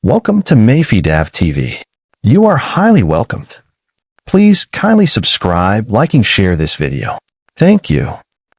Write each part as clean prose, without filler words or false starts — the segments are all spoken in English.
Welcome to Mayfidav TV. You are highly welcomed. Please kindly subscribe, like, and share this video. Thank you.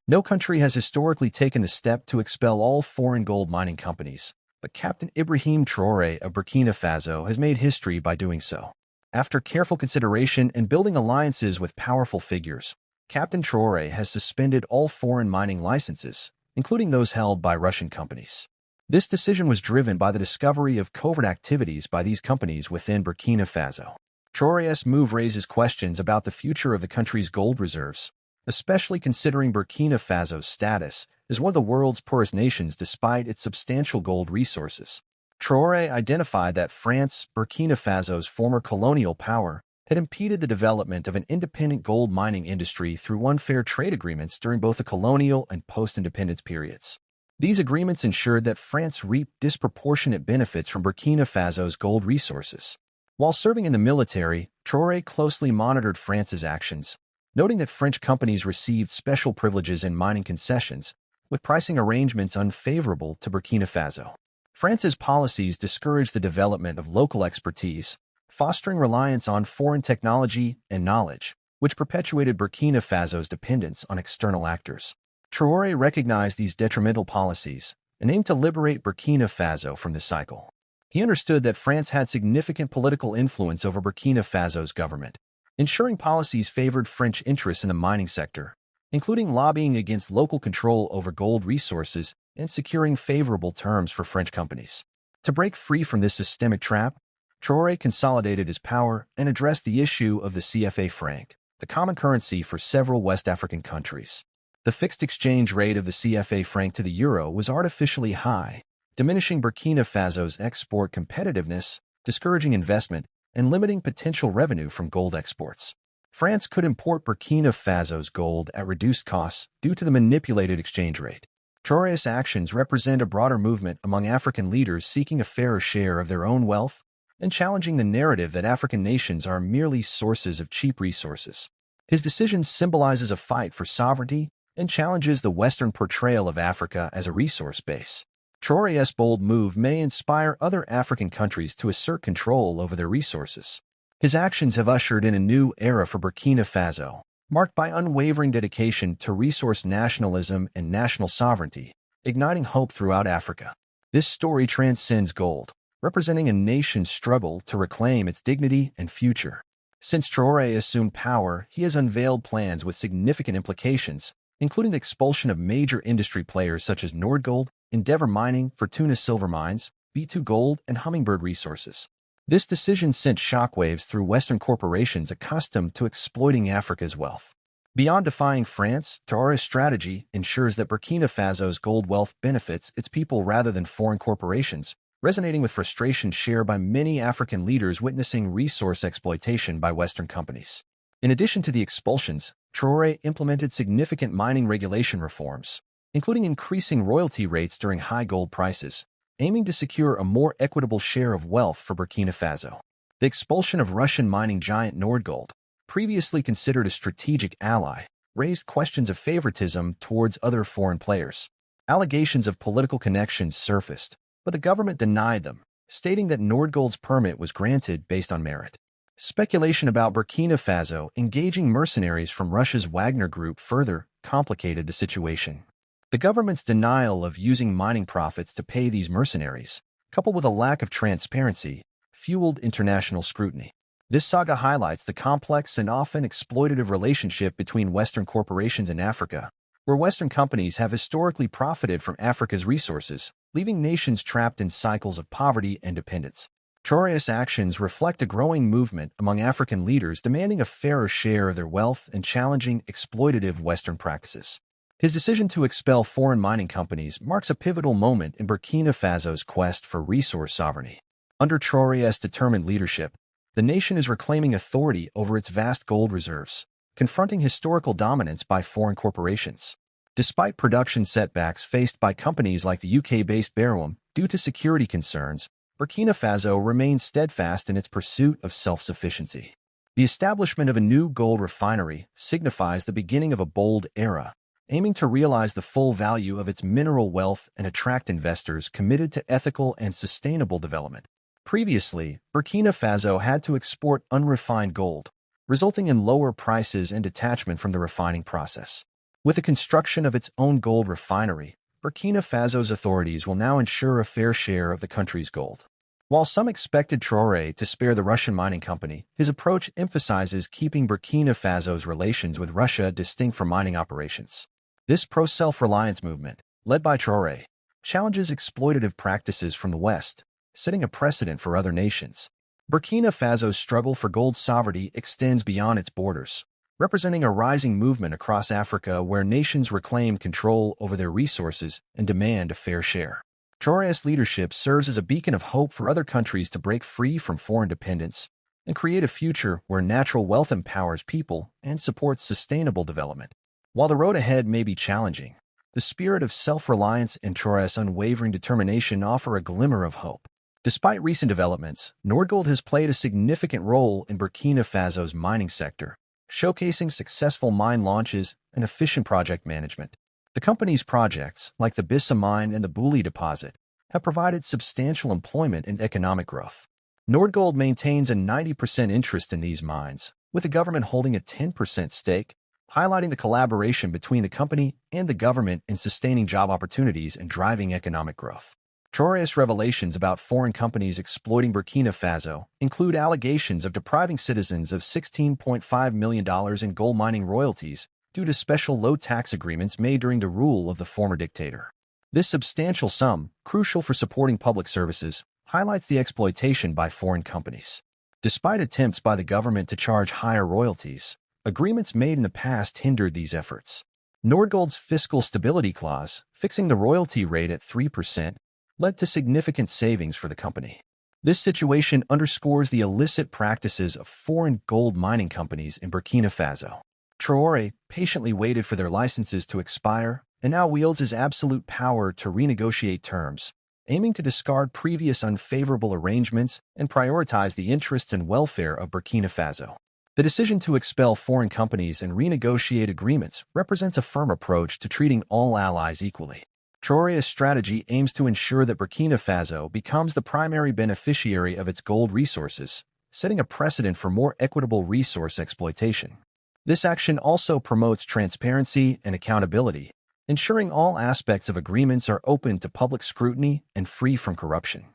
No country has historically taken a step to expel all foreign gold mining companies, but Captain IBRAHIM Traoré of Burkina Faso has made history by doing so. After careful consideration and building alliances with powerful figures, Captain Traoré has suspended all foreign mining licenses, including those held by Russian companies. This decision was driven by the discovery of covert activities by these companies within Burkina Faso. Traoré's move raises questions about the future of the country's gold reserves, especially considering Burkina Faso's status as one of the world's poorest nations despite its substantial gold resources. Traoré identified that France, Burkina Faso's former colonial power, had impeded the development of an independent gold mining industry through unfair trade agreements during both the colonial and post-independence periods. These agreements ensured that France reaped disproportionate benefits from Burkina Faso's gold resources. While serving in the military, Traoré closely monitored France's actions, noting that French companies received special privileges and mining concessions, with pricing arrangements unfavorable to Burkina Faso. France's policies discouraged the development of local expertise, fostering reliance on foreign technology and knowledge, which perpetuated Burkina Faso's dependence on external actors. Traoré recognized these detrimental policies and aimed to liberate Burkina Faso from this cycle. He understood that France had significant political influence over Burkina Faso's government, ensuring policies favored French interests in the mining sector, including lobbying against local control over gold resources and securing favorable terms for French companies. To break free from this systemic trap, Traoré consolidated his power and addressed the issue of the CFA franc, the common currency for several West African countries. The fixed exchange rate of the CFA franc to the euro was artificially high, diminishing Burkina Faso's export competitiveness, discouraging investment, and limiting potential revenue from gold exports. France could import Burkina Faso's gold at reduced costs due to the manipulated exchange rate. Traoré's actions represent a broader movement among African leaders seeking a fairer share of their own wealth and challenging the narrative that African nations are merely sources of cheap resources. His decision symbolizes a fight for sovereignty and challenges the Western portrayal of Africa as a resource base. Traoré's bold move may inspire other African countries to assert control over their resources. His actions have ushered in a new era for Burkina Faso, marked by unwavering dedication to resource nationalism and national sovereignty, igniting hope throughout Africa. This story transcends gold, representing a nation's struggle to reclaim its dignity and future. Since Traoré assumed power, he has unveiled plans with significant implications, including the expulsion of major industry players such as Nordgold, Endeavour Mining, Fortuna Silver Mines, B2 Gold, and Hummingbird Resources. This decision sent shockwaves through Western corporations accustomed to exploiting Africa's wealth. Beyond defying France, Traoré's strategy ensures that Burkina Faso's gold wealth benefits its people rather than foreign corporations, resonating with frustration shared by many African leaders witnessing resource exploitation by Western companies. In addition to the expulsions, Traoré implemented significant mining regulation reforms, including increasing royalty rates during high gold prices, aiming to secure a more equitable share of wealth for Burkina Faso. The expulsion of Russian mining giant Nordgold, previously considered a strategic ally, raised questions of favoritism towards other foreign players. Allegations of political connections surfaced, but the government denied them, stating that Nordgold's permit was granted based on merit. Speculation about Burkina Faso engaging mercenaries from Russia's Wagner Group further complicated the situation. The government's denial of using mining profits to pay these mercenaries, coupled with a lack of transparency, fueled international scrutiny. This saga highlights the complex and often exploitative relationship between Western corporations in Africa, where Western companies have historically profited from Africa's resources, leaving nations trapped in cycles of poverty and dependence. Traoré's actions reflect a growing movement among African leaders demanding a fairer share of their wealth and challenging exploitative Western practices. His decision to expel foreign mining companies marks a pivotal moment in Burkina Faso's quest for resource sovereignty. Under Traoré's determined leadership, the nation is reclaiming authority over its vast gold reserves, confronting historical dominance by foreign corporations. Despite production setbacks faced by companies like the UK-based IBRAHIM due to security concerns, Burkina Faso remains steadfast in its pursuit of self-sufficiency. The establishment of a new gold refinery signifies the beginning of a bold era, aiming to realize the full value of its mineral wealth and attract investors committed to ethical and sustainable development. Previously, Burkina Faso had to export unrefined gold, resulting in lower prices and detachment from the refining process. With the construction of its own gold refinery, Burkina Faso's authorities will now ensure a fair share of the country's gold. While some expected Traoré to spare the Russian mining company, his approach emphasizes keeping Burkina Faso's relations with Russia distinct from mining operations. This pro-self-reliance movement, led by Traoré, challenges exploitative practices from the West, setting a precedent for other nations. Burkina Faso's struggle for gold sovereignty extends beyond its borders, representing a rising movement across Africa where nations reclaim control over their resources and demand a fair share. Traoré's leadership serves as a beacon of hope for other countries to break free from foreign dependence and create a future where natural wealth empowers people and supports sustainable development. While the road ahead may be challenging, the spirit of self-reliance and Traoré's unwavering determination offer a glimmer of hope. Despite recent developments, Nordgold has played a significant role in Burkina Faso's mining sector, showcasing successful mine launches and efficient project management. The company's projects, like the Bissa mine and the Bouli deposit, have provided substantial employment and economic growth. Nordgold maintains a 90% interest in these mines, with the government holding a 10% stake, highlighting the collaboration between the company and the government in sustaining job opportunities and driving economic growth. Traoré's revelations about foreign companies exploiting Burkina Faso include allegations of depriving citizens of $16.5 million in gold mining royalties due to special low-tax agreements made during the rule of the former dictator. This substantial sum, crucial for supporting public services, highlights the exploitation by foreign companies. Despite attempts by the government to charge higher royalties, agreements made in the past hindered these efforts. Nordgold's fiscal stability clause, fixing the royalty rate at 3%, led to significant savings for the company. This situation underscores the illicit practices of foreign gold mining companies in Burkina Faso. Traoré patiently waited for their licenses to expire and now wields his absolute power to renegotiate terms, aiming to discard previous unfavorable arrangements and prioritize the interests and welfare of Burkina Faso. The decision to expel foreign companies and renegotiate agreements represents a firm approach to treating all allies equally. Traoré's strategy aims to ensure that Burkina Faso becomes the primary beneficiary of its gold resources, setting a precedent for more equitable resource exploitation. This action also promotes transparency and accountability, ensuring all aspects of agreements are open to public scrutiny and free from corruption.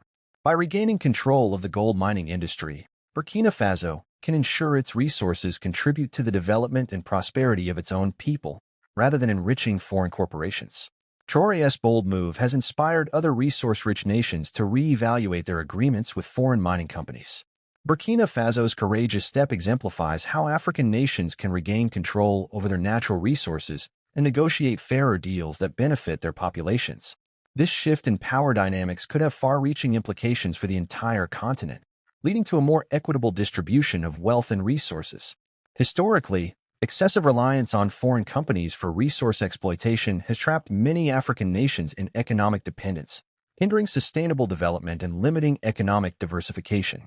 By regaining control of the gold mining industry, Burkina Faso can ensure its resources contribute to the development and prosperity of its own people, rather than enriching foreign corporations. Traoré's bold move has inspired other resource-rich nations to re-evaluate their agreements with foreign mining companies. Burkina Faso's courageous step exemplifies how African nations can regain control over their natural resources and negotiate fairer deals that benefit their populations. This shift in power dynamics could have far-reaching implications for the entire continent, leading to a more equitable distribution of wealth and resources. Historically, excessive reliance on foreign companies for resource exploitation has trapped many African nations in economic dependence, hindering sustainable development and limiting economic diversification.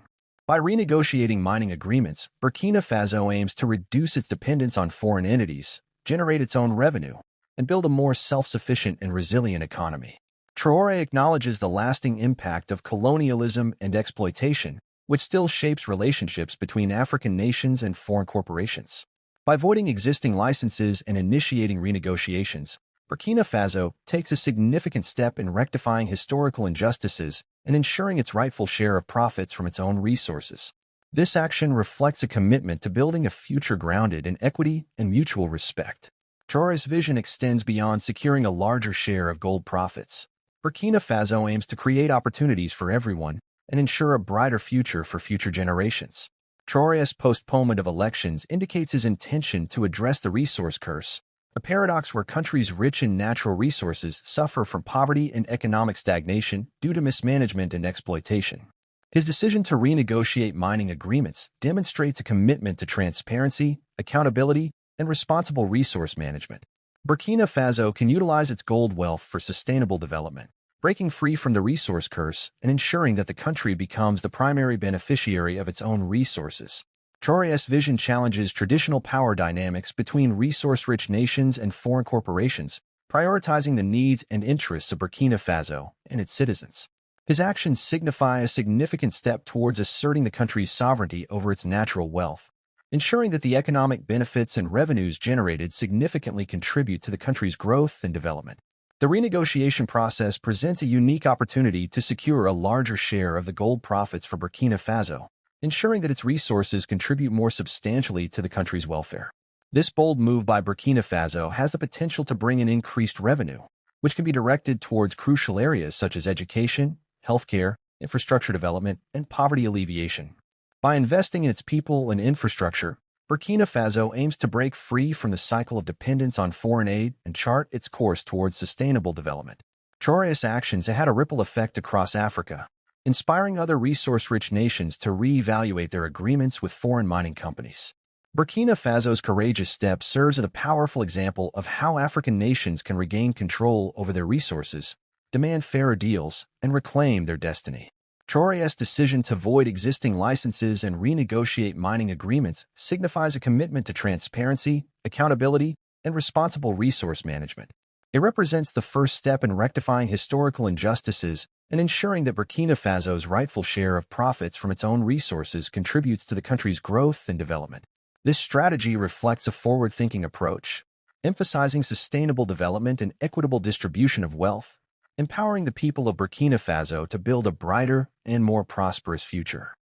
By renegotiating mining agreements, Burkina Faso aims to reduce its dependence on foreign entities, generate its own revenue, and build a more self-sufficient and resilient economy. Traoré acknowledges the lasting impact of colonialism and exploitation, which still shapes relationships between African nations and foreign corporations. By voiding existing licenses and initiating renegotiations, Burkina Faso takes a significant step in rectifying historical injustices and ensuring its rightful share of profits from its own resources. This action reflects a commitment to building a future grounded in equity and mutual respect. Traoré's vision extends beyond securing a larger share of gold profits. Burkina Faso aims to create opportunities for everyone and ensure a brighter future for future generations. Traoré's postponement of elections indicates his intention to address the resource curse, a paradox where countries rich in natural resources suffer from poverty and economic stagnation due to mismanagement and exploitation. His decision to renegotiate mining agreements demonstrates a commitment to transparency, accountability, and responsible resource management. Burkina Faso can utilize its gold wealth for sustainable development, breaking free from the resource curse and ensuring that the country becomes the primary beneficiary of its own resources. Traoré's vision challenges traditional power dynamics between resource-rich nations and foreign corporations, prioritizing the needs and interests of Burkina Faso and its citizens. His actions signify a significant step towards asserting the country's sovereignty over its natural wealth, ensuring that the economic benefits and revenues generated significantly contribute to the country's growth and development. The renegotiation process presents a unique opportunity to secure a larger share of the gold profits for Burkina Faso, ensuring that its resources contribute more substantially to the country's welfare. This bold move by Burkina Faso has the potential to bring in increased revenue, which can be directed towards crucial areas such as education, healthcare, infrastructure development, and poverty alleviation. By investing in its people and infrastructure, Burkina Faso aims to break free from the cycle of dependence on foreign aid and chart its course towards sustainable development. Traoré's actions have had a ripple effect across Africa, inspiring other resource-rich nations to re-evaluate their agreements with foreign mining companies. Burkina Faso's courageous step serves as a powerful example of how African nations can regain control over their resources, demand fairer deals, and reclaim their destiny. Traoré's decision to void existing licenses and renegotiate mining agreements signifies a commitment to transparency, accountability, and responsible resource management. It represents the first step in rectifying historical injustices and ensuring that Burkina Faso's rightful share of profits from its own resources contributes to the country's growth and development. This strategy reflects a forward-thinking approach, emphasizing sustainable development and equitable distribution of wealth, empowering the people of Burkina Faso to build a brighter and more prosperous future.